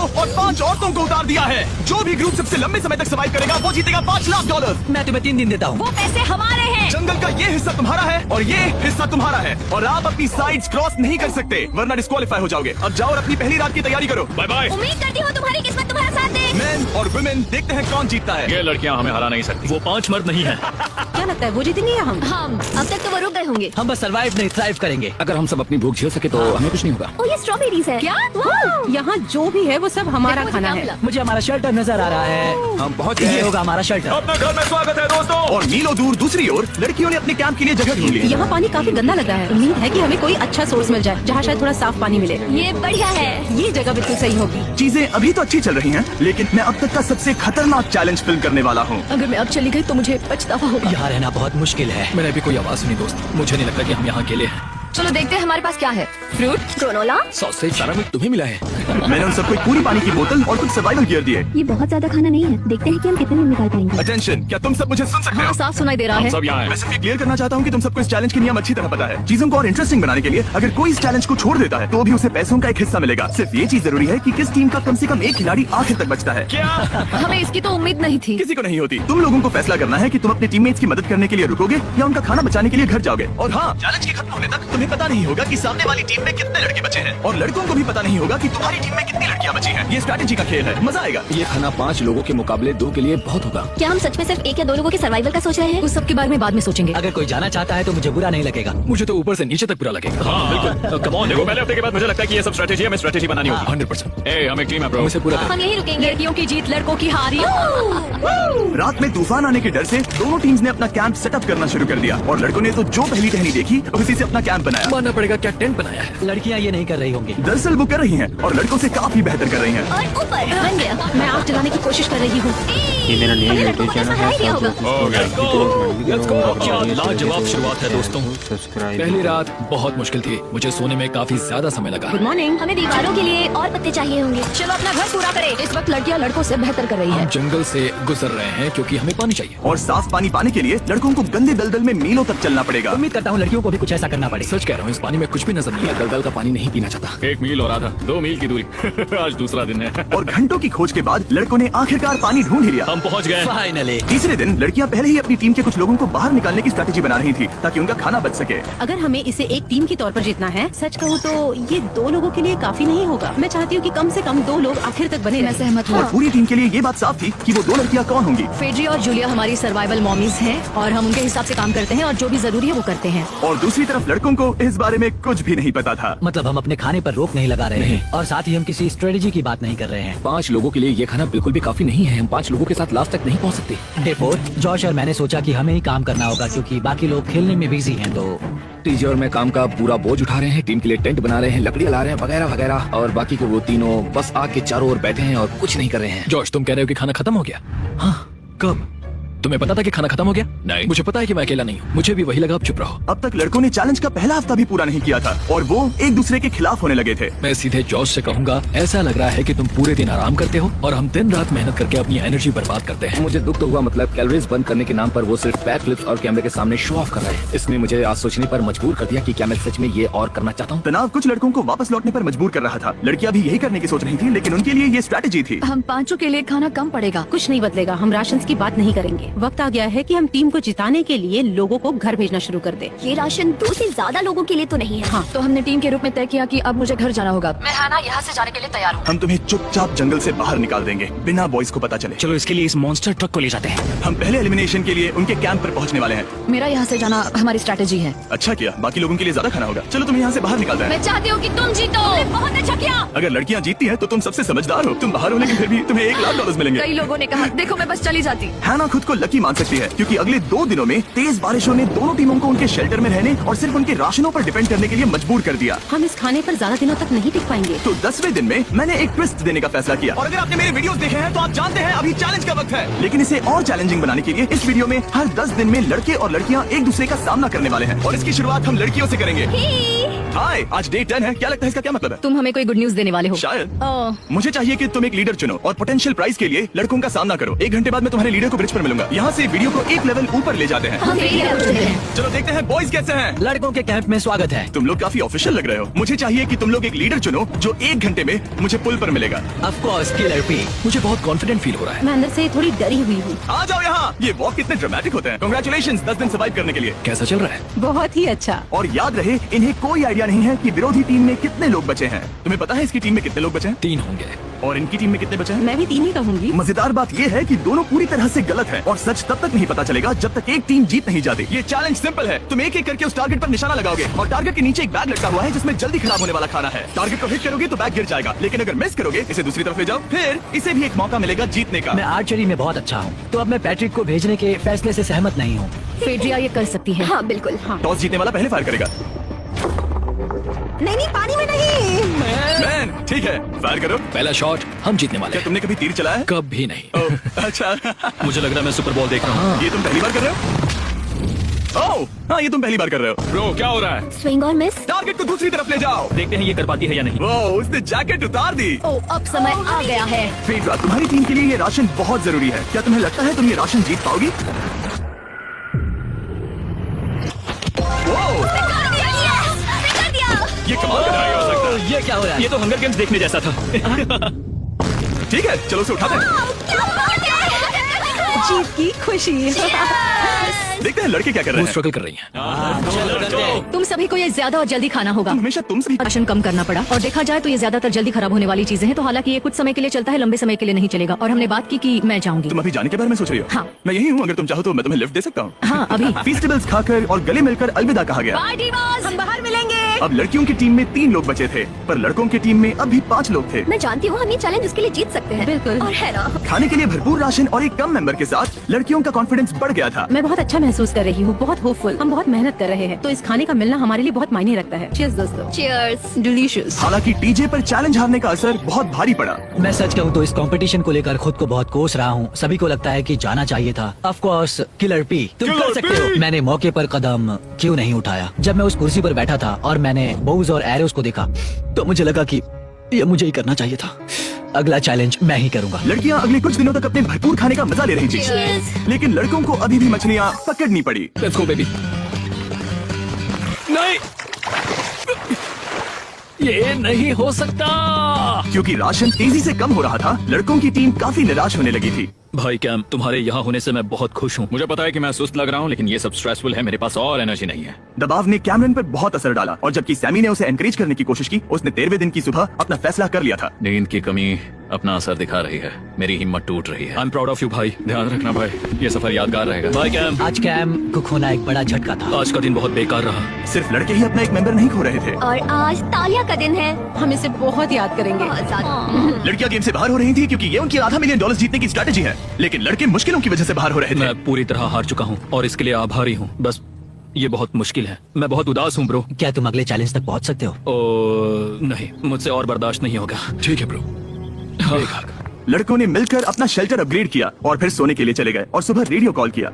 और 5 औरतों को उतार दिया है। जो भी ग्रुप सबसे लंबे समय तक सर्वाइव करेगा वो जीतेगा $5 लाख। मैं तुम्हें 3 दिन देता हूँ। वो पैसे हमारे हैं। जंगल का ये हिस्सा तुम्हारा है और ये हिस्सा तुम्हारा है और आप अपनी साइड्स क्रॉस नहीं कर सकते वरना डिस्क्वालीफाई हो जाओगे। अब जाओ और अपनी पहली रात की तैयारी करो। Bye bye. उम्मीद करती हूँ तुम्हारी किस्मत तुम्हारा साथ दे। मेन और वुमेन देखते हैं कौन जीतता है। ये लड़कियां हमें हरा नहीं सकती। वो 5 मर्द नहीं है। क्या लगता है वो जीतेंगे या हम? अब तक तो वो रुक गए होंगे। हम बस सर्वाइव नहीं थ्राइव करेंगे। अगर हम सब अपनी भूख झेल सके तो हमें कुछ नहीं होगा। ओ ये स्ट्रॉबेरीज है क्या? यहाँ जो भी है वो सब हमारा खाना है। मुझे हमारा शेल्टर नजर आ रहा है। हम पहुंच ये गए। होगा हमारा शेल्टर। अपने घर में स्वागत है दोस्तों। और मीलों दूर दूसरी ओर लड़कियों ने अपने कैंप के लिए जगह ढूंढ ली। यहाँ पानी काफी गंदा लग रहा है। उम्मीद है कि हमें कोई अच्छा सोर्स मिल जाए जहाँ शायद थोड़ा साफ पानी मिले। ये बढ़िया है। ये जगह बिल्कुल सही होगी। चीजें अभी तो अच्छी चल रही हैं, लेकिन मैं अब तक का सबसे खतरनाक चैलेंज फिल्म करने वाला हूँ। अगर मैं अब चली गई तो मुझे पछतावा होगा। यहाँ रहना बहुत मुश्किल है। मैंने अभी कोई आवाज सुनी दोस्त। मुझे नहीं लगता कि हम यहाँ अकेले हैं। चलो देखते हैं हमारे पास क्या है। Fruit, granola. सॉसेज सारा मीट तुम्हें मिला है। मैंने उन सबको एक पूरी पानी की बोतल और कुछ सर्वाइवल गियर दिए। ये बहुत ज्यादा खाना नहीं है। देखते हैं कि हम कितने में निकाल पाएंगे। अटेंशन, क्या तुम सब मुझे सुन सकते हो? साफ सुनाई दे रहा हम है। सब यहाँ मैं हैं। सिर्फ ये क्लियर करना चाहता हूँ कि तुम सबको इस चैलेंज के नियम अच्छी तरह पता है। चीजों को और इंटरेस्टिंग बनाने के लिए अगर कोई इस चैलेंज को छोड़ देता है तो भी उसे पैसों का एक हिस्सा मिलेगा। सिर्फ ये चीज जरूरी है कि किस टीम का कम से कम एक खिलाड़ी आखिर तक बचता है। क्या? हमें इसकी तो उम्मीद नहीं थी। किसी को नहीं होती। तुम लोगों को फैसला करना है कि तुम अपने टीममेट्स की मदद करने के लिए रुकोगे या उनका खाना बचाने के लिए घर जाओगे। और हाँ, चैलेंज के खत्म होने तक तुम्हें पता नहीं होगा कि सामने वाली टीम में कितने लड़के बचे हैं और लड़कों को भी पता नहीं होगा कि तुम्हारी टीम में कितनी लड़कियां बची हैं। ये स्ट्रैटेजी का खेल है, मजा आएगा। ये खाना 5 लोगों के मुकाबले 2 के लिए बहुत होगा। क्या हम सच में सिर्फ 1 या 2 लोगों के सर्वाइवल का सोच रहे हैं? उस सब के बारे में बाद में सोचेंगे। अगर कोई जाना चाहता है तो मुझे बुरा नहीं लगेगा। मुझे तो ऊपर से नीचे तक बुरा लगेगा। हाँ बिल्कुल। कम ऑन, देखो पहले हफ्ते के बाद मुझे लगता है कि ये सब स्ट्रेटेजी हमें स्ट्रेटेजी बनानी होगी। 100%। ए, हम एक टीम है ब्रो। हम इसे पूरा हम यही रुकेंगे। लड़कियों की जीत, लड़कों की हार। रात में तूफान आने के डर से दोनों टीम्स ने अपना कैंप सेटअप करना शुरू कर दिया और लड़कों ने तो जो पहली टहनी देखी उसी से अपना कैंप बनाया। मानना पड़ेगा क्या टेंट बनाया है। लड़कियाँ ये नहीं कर रही होंगी। दरअसल वो कर रही हैं और लड़कों से काफी बेहतर कर रही हैं। और ऊपर बन गया। मैं आग जलाने की कोशिश कर रही हूँ। ये मेरा नया यूट्यूब चैनल है। क्या लाजवाब शुरुआत है दोस्तों। सब्सक्राइब। पहली रात बहुत मुश्किल थी। मुझे सोने में काफी ज्यादा समय लगा। Good morning. हमें दीवारों के लिए और पत्ते चाहिए होंगे। चलो अपना घर पूरा करें। इस वक्त लड़कियां लड़कों से बेहतर कर रही है। हम जंगल से गुजर रहे हैं क्योंकि हमें पानी चाहिए। और साफ पानी पाने के लिए लड़कों को गंदे दलदल में मीलों तक चलना पड़ेगा। उम्मीद करता हूँ लड़कियों को भी कुछ ऐसा करना पड़े। सच कह रहा हूँ, इस पानी में कुछ भी नजर नहीं आता। दलदल का पानी नहीं पीना चाहता। 1 मील और आधा, 2 मील की दूरी। आज दूसरा दिन है। और घंटों की खोज के बाद लड़कों ने आखिरकार पानी ढूंढ ही लिया। हम पहुँच गए। फाइनली। तीसरे दिन लड़कियां पहले ही अपनी टीम के कुछ लोगों को बाहर निकालने की स्ट्रैटेजी बना रही थी ताकि उनका खाना बच सके। अगर हमें इसे एक टीम के तौर पर जीतना है, सच कहूँ तो ये 2 लोगों के लिए काफी नहीं होगा। मैं चाहती हूँ कि कम से कम 2 लोग आखिर तक बने मैं रहें। सहमत और हूँ। पूरी टीम के लिए ये बात साफ थी कि वो 2 लड़कियां कौन होंगी। फेड्री और जूलिया हमारी सर्वाइवल मॉमीज हैं और हम उनके हिसाब से काम करते हैं और जो भी जरूरी है वो करते हैं। और दूसरी तरफ लड़कों को इस बारे में कुछ भी नहीं पता था। मतलब हम अपने खाने पर रोक नहीं लगा रहे हैं और साथ ही हम किसी स्ट्रेटेजी की बात नहीं कर रहे हैं। 5 लोगों के लिए ये खाना बिल्कुल भी काफी नहीं है। हम 5 लोगों के साथ लास्ट तक नहीं पहुँच सकते। डे 4 जॉश और मैंने सोचा कि हमें ही काम करना होगा क्योंकि बाकी लोग खेलने में बिजी हैं। तो टीजे और मैं काम का पूरा बोझ उठा रहे हैं। टीम के लिए टेंट बना रहे हैं, लकड़ियाँ ला रहे हैं, वगैरह वगैरह। और बाकी के वो तीनों बस आग के चारों ओर बैठे हैं और कुछ नहीं कर रहे हैं। जॉश, तुम कह रहे हो कि खाना खत्म हो गया? हाँ, कब? तुम्हें पता था कि खाना खत्म हो गया? नहीं। मुझे पता है कि मैं अकेला नहीं हूँ। मुझे भी वही लगा। अब चुप रहो। अब तक लड़कों ने चैलेंज का पहला हफ्ता भी पूरा नहीं किया था और वो एक दूसरे के खिलाफ होने लगे थे। मैं सीधे जॉश से कहूंगा, ऐसा लग रहा है कि तुम पूरे दिन आराम करते हो और हम दिन रात मेहनत करके अपनी एनर्जी बर्बाद करते हैं। मुझे दुख तो हुआ, मतलब कैलोरीज बंद करने के नाम पर वो सिर्फ बैक फ्लिप्स और कैमरे के सामने शो ऑफ कर रहे हैं। इसने मुझे आज सोचने पर मजबूर कर दिया कि क्या मैं सच में ये और करना चाहता हूँ। तनाव कुछ लड़कों को वापस लौटने पर मजबूर कर रहा था। लड़कियां भी यही करने की सोच रही थी, लेकिन उनके लिए ये स्ट्रैटेजी थी। हम 5 के लिए खाना कम पड़ेगा। कुछ नहीं बदलेगा। हम राशन की बात नहीं करेंगे। वक्त आ गया है कि हम टीम को जिताने के लिए लोगों को घर भेजना शुरू कर दे। ये राशन 2 से ज्यादा लोगों के लिए तो नहीं है। हाँ, तो हमने टीम के रूप में तय किया कि अब मुझे घर जाना होगा। मैं हाना यहाँ से जाने के लिए तैयार हूँ। हम तुम्हें चुपचाप जंगल से बाहर निकाल देंगे बिना बॉयज को पता चले। चलो इसके लिए इस मॉन्स्टर ट्रक को ले जाते हैं। हम पहले एलिमिनेशन के लिए उनके कैंप पर पहुंचने वाले हैं। मेरा यहाँ से जाना हमारी स्ट्रैटेजी है। अच्छा किया, बाकी लोगों के लिए ज्यादा खाना होगा। चलो तुम्हें यहाँ से बाहर निकालते हैं। मैं चाहती हूँ कि तुम जीतो। बहुत अच्छा किया। अगर लड़कियां जीतती हैं तो तुम सबसे समझदार हो। तुम बाहर हो लेकिन फिर भी तुम्हें $1 लाख मिलेंगे। कई लोगों ने कहा देखो मैं बस चली जाती। हैना खुद को लकी मान सकती है क्योंकि अगले 2 दिनों में तेज बारिशों ने दोनों टीमों को उनके शेल्टर में रहने और सिर्फ उनके राशनों पर डिपेंड करने के लिए मजबूर कर दिया। हम इस खाने पर ज्यादा दिनों तक नहीं टिक पाएंगे। तो 10वें दिन में मैंने एक ट्विस्ट देने का फैसला किया। और अगर आपने मेरे वीडियोस देखे हैं तो आप जानते हैं अभी चैलेंज का वक्त है। लेकिन इसे और चैलेंजिंग बनाने के लिए इस वीडियो में हर 10 दिन में लड़के और लड़कियां एक दूसरे का सामना करने वाले हैं और इसकी शुरुआत हम लड़कियों से करेंगे। हाय, आज डे 10 है। क्या लगता है इसका क्या मतलब है? तुम हमें कोई गुड न्यूज देने वाले हो। शायद। ओह, मुझे चाहिए कि तुम एक लीडर चुनो और पोटेंशियल प्राइज के लिए लड़कों का सामना करो। 1 घंटे बाद मैं तुम्हारे लीडर को ब्रिज पर मिलूंगा। यहाँ से वीडियो को एक लेवल ऊपर ले जाते हैं। हम रेडी हैं। चलो देखते हैं बॉयज कैसे हैं। लड़कों के कैंप में स्वागत है। तुम लोग काफी ऑफिशियल लग रहे हो। मुझे चाहिए कि तुम लोग एक लीडर चुनो जो 1 घंटे में मुझे पुल पर मिलेगा। Of course killer P. मुझे बहुत कॉन्फिडेंट फील हो रहा है। मैं अंदर से थोड़ी डरी हुई हूँ। आ जाओ यहाँ। ये वॉक कितने ड्रामेटिक होते हैं। कांग्रेचुलेशंस 10 दिन सर्वाइव करने के लिए। कैसा चल रहा है? बहुत ही अच्छा। और याद रहे, इन्हें कोई आइडिया नहीं है कि विरोधी टीम में कितने लोग बचे हैं। तुम्हें पता है इसकी टीम में कितने लोग बचे हैं? 3 होंगे। और इनकी टीम में कितने बचे हैं? मैं भी 3 ही कहूंगी। मजेदार बात ये है कि दोनों पूरी तरह से गलत हैं और सच तब तक नहीं पता चलेगा जब तक एक टीम जीत नहीं जाती। ये चैलेंज सिंपल है। तुम एक एक करके उस टारगेट पर निशाना लगाओगे और टारगेट के नीचे एक बैग लटका हुआ है जिसमें जल्दी खराब होने वाला खाना है। टारगेट को हिट करोगे तो बैग गिर जाएगा, लेकिन अगर मिस करोगे इसे दूसरी तरफ ले जाओ, फिर इसे भी एक मौका मिलेगा जीतने का। मैं आर्चरी में बहुत अच्छा हूँ, तो अब मैं पैट्रिक को भेजने के फैसले से सहमत नहीं हूँ। फेड्रिया ये कर सकती है। हाँ बिल्कुल। हाँ। टॉस जीतने वाला पहले फायर करेगा। नहीं, पानी में नहीं। मैन, ठीक है, फायर करो। पहला शॉट हम जीतने वाले क्या हैं। तुमने कभी तीर चलाया है? कभी नहीं। ओह, अच्छा। मुझे लग रहा है मैं सुपर बॉल देख रहा हूँ। ये तुम पहली बार कर रहे हो? ओह, हाँ, ये तुम पहली बार कर रहे हो। ब्रो क्या हो रहा है? स्विंग और मिस। टारगेट को दूसरी तरफ ले जाओ। देखते हैं ये कर पाती है या नहीं। वो उसने जैकेट उतार दी। ओह, अब समय आ गया है। फेड्रा, तुम्हारी टीम के लिए ये राशन बहुत जरूरी है। क्या तुम्हें लगता है तुम ये राशन जीत पाओगी? वो, ये कमाल का नहीं हो सकता। ये क्या हो रहा है? ये तो हंगर गेम्स देखने जैसा था। ठीक है, चलो उसे उठाते हैं। जीत की खुशी। देखते हैं लड़के क्या कर रहे वो हैं। स्ट्रगल कर रही हैं। तुम सभी को ये ज्यादा और जल्दी खाना होगा। हमेशा तुम सही। राशन कम करना पड़ा और देखा जाए तो ये ज्यादातर जल्दी खराब होने वाली चीजें हैं। तो हालांकि ये कुछ समय के लिए चलता है, लंबे समय के लिए नहीं चलेगा। और हमने बात की कि मैं जाऊंगी। तुम अभी जाने के बारे में सोच रही हो? हाँ। मैं यही हूँ, अगर तुम चाहो तो मैं तुम्हें लिफ्ट दे सकता हूँ। हाँ, अभी। फेस्टिवल्स खाकर और गले मिलकर अलविदा कहा गया। हम बाहर मिलेंगे। अब लड़कियों की टीम में 3 लोग बचे थे, पर लड़कों की टीम में अब भी 5 लोग थे। मैं जानती हूँ हम ये चैलेंज उसके लिए जीत सकते हैं। बिल्कुल। और है ना। खाने के लिए भरपूर राशन और एक कम मेंबर के साथ लड़कियों का कॉन्फिडेंस बढ़ गया था। मैं बहुत अच्छा महसूस कर रही हूँ, बहुत होपफुल। हम बहुत मेहनत कर रहे हैं, तो इस खाने का मिलना हमारे लिए बहुत मायने रखता है। चीयर्स दोस्तों। चीयर्स। डिलीशियस। हालांकि टीजे पर चैलेंज हारने का असर बहुत भारी पड़ा। मैं सच कहूँ तो इस कंपटीशन को लेकर खुद को बहुत कोस रहा हूँ। सभी को लगता है कि जाना चाहिए था। ऑफ कोर्स किलर पी, तुम कर सकते हो। मैंने मौके पर कदम क्यों नहीं उठाया? जब मैं उस कुर्सी पर बैठा था और मैंने बोव्स और एरोस को देखा तो मुझे लगा कि ये मुझे ही करना चाहिए था। अगला चैलेंज मैं ही करूंगा। लड़कियां अगले कुछ दिनों तक अपने भरपूर खाने का मजा ले रही थी, Cheers। लेकिन लड़कों को अभी भी मछलियां पकड़नी पड़ी। Let's go baby. नहीं, ये नहीं हो सकता। क्योंकि राशन तेजी से कम हो रहा था, लड़कों की टीम काफी निराश होने लगी थी। भाई कैम, तुम्हारे यहाँ होने से मैं बहुत खुश हूँ। मुझे पता है कि मैं सुस्त लग रहा हूँ, लेकिन ये सब स्ट्रेसफुल है। मेरे पास और एनर्जी नहीं है। दबाव ने कैमरन पर बहुत असर डाला और जबकि सैमी ने उसे एनकरेज करने की कोशिश की, उसने 13वें दिन की सुबह अपना फैसला कर लिया था। नींद की कमी अपना असर दिखा रही है। मेरी हिम्मत टूट रही है। I am proud of you भाई। ध्यान रखना भाई, ये सफर यादगार रहेगा। Bye cam. आज कैम को खोना एक बड़ा झटका था। आज का दिन बहुत बेकार रहा। सिर्फ लड़के ही अपना एक मेंबर नहीं खो रहे थे। और आज तालिया का दिन है। हम इसे बहुत याद करेंगे। बहुत ज्यादा। लड़कियां गेम से बाहर हो रही थी क्योंकि ये उनकी $500 मिलियन जीतने की स्ट्रेटेजी है, लेकिन लड़के मुश्किलों की वजह से बाहर हो रहे थे। मैं पूरी तरह हार चुका हूँ और इसके लिए आभारी हूँ। बस ये बहुत मुश्किल है। मैं बहुत उदास हूँ ब्रो। क्या तुम अगले चैलेंज तक पहुँच सकते हो? ओ नहीं, मुझसे और बर्दाश्त नहीं होगा। ठीक है ब्रो। लड़कों ने मिलकर अपना शेल्टर अपग्रेड किया और फिर सोने के लिए चले गए और सुबह रेडियो कॉल किया।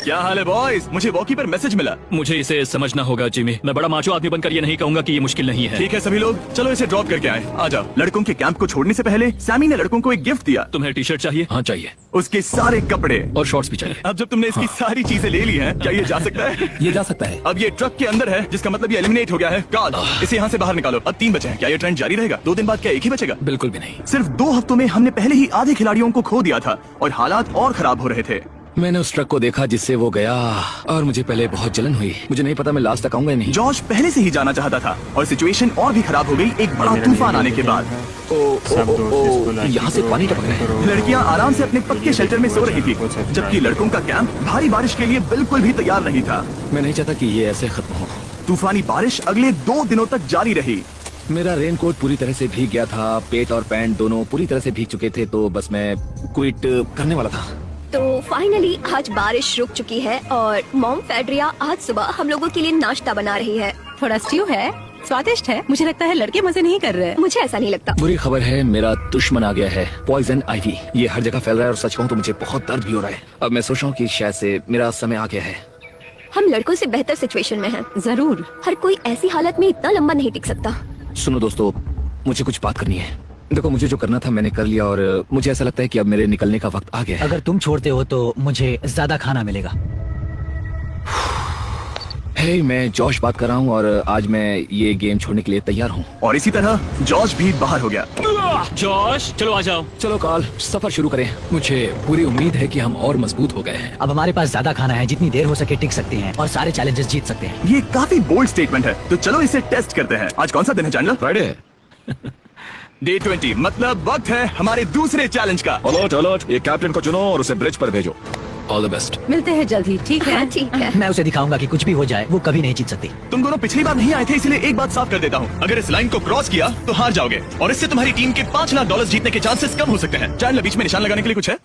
क्या हाल है बॉयज? मुझे वॉकी पर मैसेज मिला। मुझे इसे समझना होगा जिमी। मैं बड़ा माचो आदमी बनकर ये नहीं कहूंगा कि ये मुश्किल नहीं है। ठीक है सभी लोग, चलो इसे ड्रॉप करके आए। आ जाओ। लड़कों के कैंप को छोड़ने से पहले सैमी ने लड़कों को एक गिफ्ट दिया। तुम्हें टी शर्ट चाहिए? हाँ चाहिए। उसके सारे कपड़े और शॉर्ट्स भी चाहिए। अब जब तुमने इसकी सारी चीजें ले ली हैं, क्या ये जा सकता है? ये जा सकता है। अब ये ट्रक के अंदर है, जिसका मतलब ये एलिमिनेट हो गया है। कार्ड, इसे यहाँ से बाहर निकालो। अब 3 बचे हैं। क्या ये ट्रेंड जारी रहेगा? 2 दिन बाद क्या एक ही बचेगा? बिल्कुल भी नहीं। सिर्फ 2 हफ्तों में हमने पहले ही आधे खिलाड़ियों को खो दिया था और हालात और खराब हो रहे थे। मैंने उस ट्रक को देखा जिससे वो गया और मुझे पहले बहुत जलन हुई। मुझे नहीं पता मैं लास्ट तक आऊंगा या नहीं। जॉर्ज पहले से ही जाना चाहता था और सिचुएशन और भी खराब हो गई एक बड़ा तूफान आने के बाद। यहाँ से पानी टपक रहा है। लड़कियां आराम से अपने पक्के शेल्टर में सो रही थी, जबकि लड़कों का कैंप भारी बारिश के लिए बिल्कुल भी तैयार नहीं था। मैं नहीं चाहता कि ये ऐसे खत्म हो। तूफानी बारिश अगले 2 दिनों तक जारी रही। मेरा रेनकोट पूरी तरह से भीग गया था, पेट और पैंट दोनों पूरी तरह से भीग चुके थे, तो बस मैं क्विट करने वाला था। तो फाइनली आज बारिश रुक चुकी है और मॉम फेड्रिया आज सुबह हम लोगों के लिए नाश्ता बना रही है। थोड़ा स्ट्यू है, स्वादिष्ट है। मुझे लगता है लड़के मजे नहीं कर रहे। मुझे ऐसा नहीं लगता। बुरी खबर है, मेरा दुश्मन आ गया है, पॉइजन आइवी। ये हर जगह फैल रहा है और सच कहूँ तो मुझे बहुत दर्द भी हो रहा है। अब मैं सोच रहा हूँ कि शायद से मेरा समय आ गया है। हम लड़कों से बेहतर सिचुएशन में हैं। जरूर। हर कोई ऐसी हालत में इतना लंबा नहीं टिक सकता। सुनो दोस्तों, मुझे कुछ बात करनी है। देखो, मुझे जो करना था मैंने कर लिया और मुझे ऐसा लगता है कि अब मेरे निकलने का वक्त आ गया है। अगर तुम छोड़ते हो तो मुझे ज्यादा खाना मिलेगा। हे, मैं जॉश बात कर रहा हूँ और आज मैं ये गेम छोड़ने के लिए तैयार हूँ। और इसी तरह जॉर्ज भी बाहर हो गया। जॉश चलो आ जाओ। चलो कॉल, सफर शुरू करें। मुझे पूरी उम्मीद है कि हम और मजबूत हो गए हैं। अब हमारे पास ज्यादा खाना है, जितनी देर हो सके टिक सकते हैं और सारे चैलेंजेस जीत सकते हैं। ये काफी बोल्ड स्टेटमेंट है, तो चलो इसे टेस्ट करते हैं। आज कौन सा दिन है जानला? फ्राइडे। डे 20, मतलब वक्त है हमारे दूसरे चैलेंज का। अलर्ट अलर्ट, ये कैप्टन को चुनो और उसे ब्रिज पर भेजो। All the best. मिलते हैं जल्द ही, ठीक है? हाँ, ठीक है। मैं उसे दिखाऊंगा कि कुछ भी हो जाए वो कभी नहीं जीत सकती। तुम दोनों पिछली बार नहीं आए थे, इसलिए एक बात साफ कर देता हूँ। अगर इस लाइन को क्रॉस किया तो हार जाओगे और इससे तुम्हारी टीम के $5 लाख जीतने के चांसेस कम हो सकते हैं। जानला, बीच में निशान लगाने के लिए कुछ है?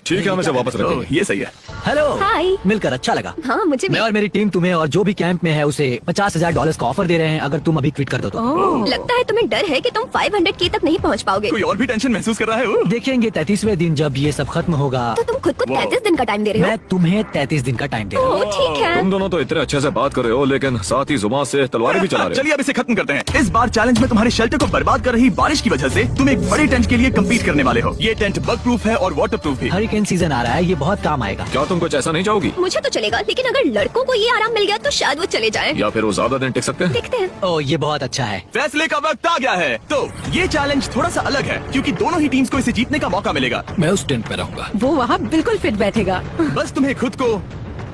ठीक है, हम इसे वापस ओह, रखेंगे। ये सही है। हेलो, हाय। मिलकर अच्छा लगा। हाँ, मुझे भी। मैं और मेरी टीम तुम्हें और जो भी कैंप में है उसे $50,000 का ऑफर दे रहे हैं अगर तुम अभी क्विट कर दो तो। ओह, लगता है तुम्हें डर है कि तुम 500K तक नहीं पहुंच पाओगे। कोई और भी टेंशन महसूस कर रहा है? ओह। देखेंगे 33वें दिन जब ये सब खत्म होगा। तो तुम खुद को 33 दिन का टाइम दे रहे मैं तुम्हें 33 दिन का टाइम दे रहा हूँ। हो? ठीक है। तुम दोनों तो इतने अच्छे से बात कर रहे हो, लेकिन साथ ही जुबान से तलवारें भी चला रहे हो। चलिए अब इसे खत्म करते हैं। इस बार चैलेंज में तुम्हारे शेल्टर को बर्बाद कर रही बारिश की वजह से तुम एक बड़े टेंट के लिए कम्पीट करने वाले हो। ये टेंट बग प्रूफ है और वाटर प्रूफ भी। हरिकेन सीजन आ रहा है, ये बहुत काम आएगा। क्या तुम कुछ ऐसा नहीं चाहोगी? मुझे तो चलेगा, लेकिन अगर लड़कों को ये आराम मिल गया तो शायद वो चले जाएं। या फिर वो ज्यादा दिन टिक सकते हैं? देखते हैं। ओह, ये बहुत अच्छा है। फैसले का वक्त आ गया है। तो ये चैलेंज थोड़ा सा अलग है क्योंकि दोनों ही टीम्स को इसे जीतने का मौका मिलेगा। मैं उस टेंट में रहूंगा। वो वहाँ बिल्कुल फिट बैठेगा। बस तुम्हें खुद को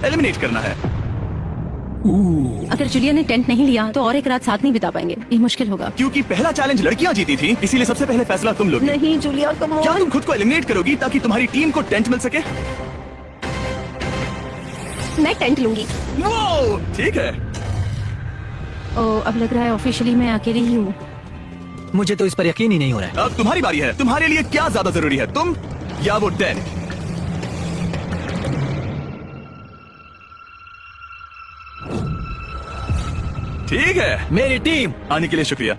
एलिमिनेट करना है। अगर जूलिया ने टेंट नहीं लिया तो और एक रात साथ नहीं बिता पाएंगे। ये मुश्किल होगा। क्योंकि पहला चैलेंज लड़कियां जीती थी, इसीलिए सबसे पहले फैसला तुम लोगी। नहीं जूलिया, कम क्या ऑन। तुम खुद को एलिमिनेट करोगी ताकि तुम्हारी टीम को टेंट मिल सके? मैं टेंट लूंगी। वो ठीक है। ओह, अब लग रहा है ऑफिशियली मैं अकेली ही हूँ। मुझे तो इस पर यकीन ही नहीं हो रहा है। अब तुम्हारी बारी है। तुम्हारे लिए क्या ज्यादा जरूरी है, तुम या वो टेंट? ठीक है, मेरी टीम आने के लिए शुक्रिया।